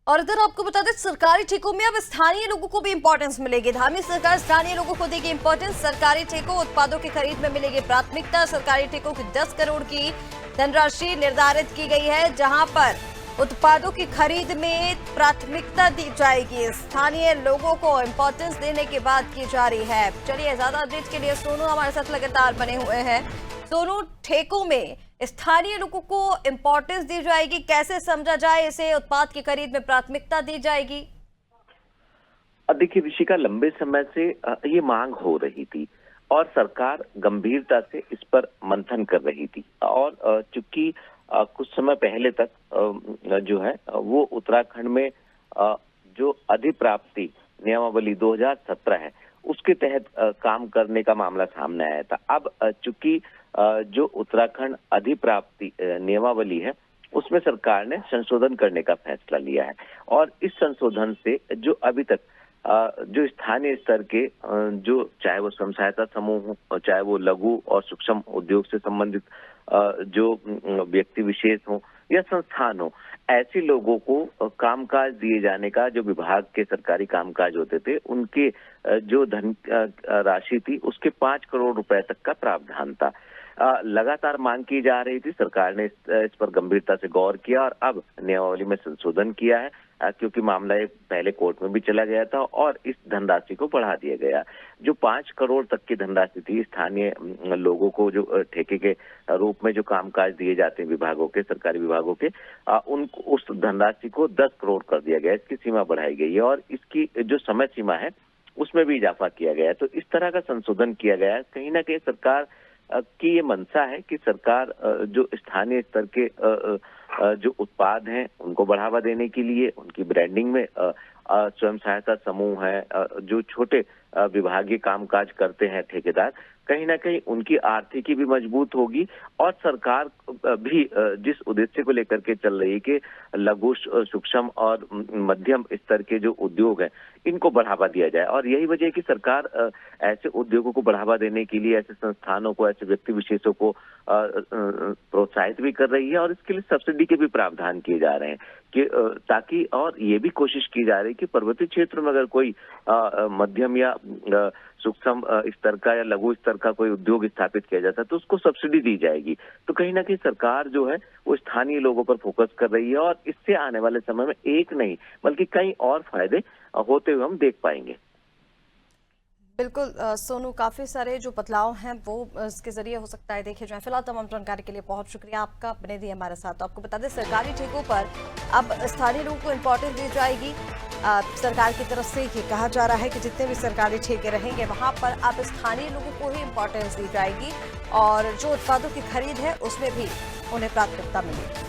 और इधर आपको बता दें, सरकारी ठेकों में अब स्थानीय लोगों को भी इंपॉर्टेंस मिलेगी। धामी सरकार स्थानीय लोगों को देगी इंपॉर्टेंस। सरकारी ठेकों उत्पादों की खरीद में मिलेगी प्राथमिकता। सरकारी ठेकों की 10 करोड़ की धनराशि निर्धारित की गई है, जहां पर उत्पादों की खरीद में प्राथमिकता दी जाएगी। स्थानीय लोगों को इंपॉर्टेंस देने की बात की जा रही है। चलिए, ज्यादा अपडेट के लिए सोनू हमारे साथ लगातार बने हुए हैं। सोनू, ठेकों में स्थानीय लोगों को इंपॉर्टेंस दी जाएगी, कैसे समझा जाए इसे? उत्पाद की खरीद में प्राथमिकता दी जाएगी। देखिए ऋषिका, लंबे समय से ये मांग हो रही थी और सरकार गंभीरता से इस पर मंथन कर रही थी। और चूंकि कुछ समय पहले तक जो है वो उत्तराखंड में जो अधिप्राप्ति नियमावली 2017 है उसके तहत काम करने का मामला सामने आया था। अब चूंकि जो उत्तराखंड अधिप्राप्ति नियमावली है उसमें सरकार ने संशोधन करने का फैसला लिया है। और इस संशोधन से जो अभी तक जो स्थानीय स्तर के जो चाहे वो स्वयं सहायता समूह हो, चाहे वो लघु और सूक्ष्म उद्योग से संबंधित जो व्यक्ति विशेष हो या संस्थान हो, ऐसे लोगों को कामकाज दिए जाने का जो विभाग के सरकारी कामकाज होते थे उनके जो धन राशि थी उसके 5 करोड़ रुपए तक का प्रावधान था। लगातार मांग की जा रही थी। सरकार ने इस पर गंभीरता से गौर किया और अब नियमावली में संशोधन किया है, क्योंकि मामला पहले कोर्ट में भी चला गया था और इस धनराशि को बढ़ा दिया गया। जो 5 करोड़ तक की धनराशि थी, स्थानीय लोगों को जो ठेके के रूप में जो कामकाज दिए जाते हैं विभागों के, सरकारी विभागों के, उनको उस धनराशि को 10 करोड़ कर दिया गया। इसकी सीमा बढ़ाई गई है और इसकी जो समय सीमा है उसमें भी इजाफा किया गया है। तो इस तरह का संशोधन किया गया है। कहीं ना कहीं सरकार की ये मंशा है कि सरकार जो स्थानीय स्तर के जो उत्पाद हैं उनको बढ़ावा देने के लिए, उनकी ब्रांडिंग में स्वयं सहायता समूह है, जो छोटे विभागीय कामकाज करते हैं ठेकेदार, कहीं ना कहीं उनकी आर्थिकी भी मजबूत होगी। और सरकार भी जिस उद्देश्य को लेकर के चल रही है कि लघु सूक्ष्म और मध्यम स्तर के जो उद्योग हैं इनको बढ़ावा दिया जाए। और यही वजह है कि सरकार ऐसे उद्योगों को बढ़ावा देने के लिए, ऐसे संस्थानों को, ऐसे व्यक्ति विशेषों को प्रोत्साहित भी कर रही है और इसके लिए सब्सिडी के भी प्रावधान किए जा रहे हैं कि ताकि, और ये भी कोशिश की जा रही है कि पर्वतीय क्षेत्र में अगर कोई मध्यम या सूक्ष्म स्तर का या लघु स्तर का कोई उद्योग स्थापित किया जाता है तो उसको सब्सिडी दी जाएगी। तो कहीं ना कहीं सरकार जो है वो स्थानीय लोगों पर फोकस कर रही है और इससे आने वाले समय में एक नहीं बल्कि कई और फायदे होते हुए हम देख पाएंगे। बिल्कुल सोनू, काफी सारे जो बदलाव हैं वो इसके जरिए हो सकता है देखे जाएं। फिलहाल तमाम जानकारी के लिए बहुत शुक्रिया आपका, बने दिए हमारे साथ। तो आपको बता दें, सरकारी ठेकों पर अब स्थानीय लोगों को इम्पोर्टेंस दी जाएगी। सरकार की तरफ से ये कहा जा रहा है कि जितने भी सरकारी ठेके रहेंगे वहां पर अब स्थानीय लोगों को ही इम्पोर्टेंस दी जाएगी और जो उत्पादों की खरीद है उसमें भी उन्हें प्राथमिकता मिलेगी।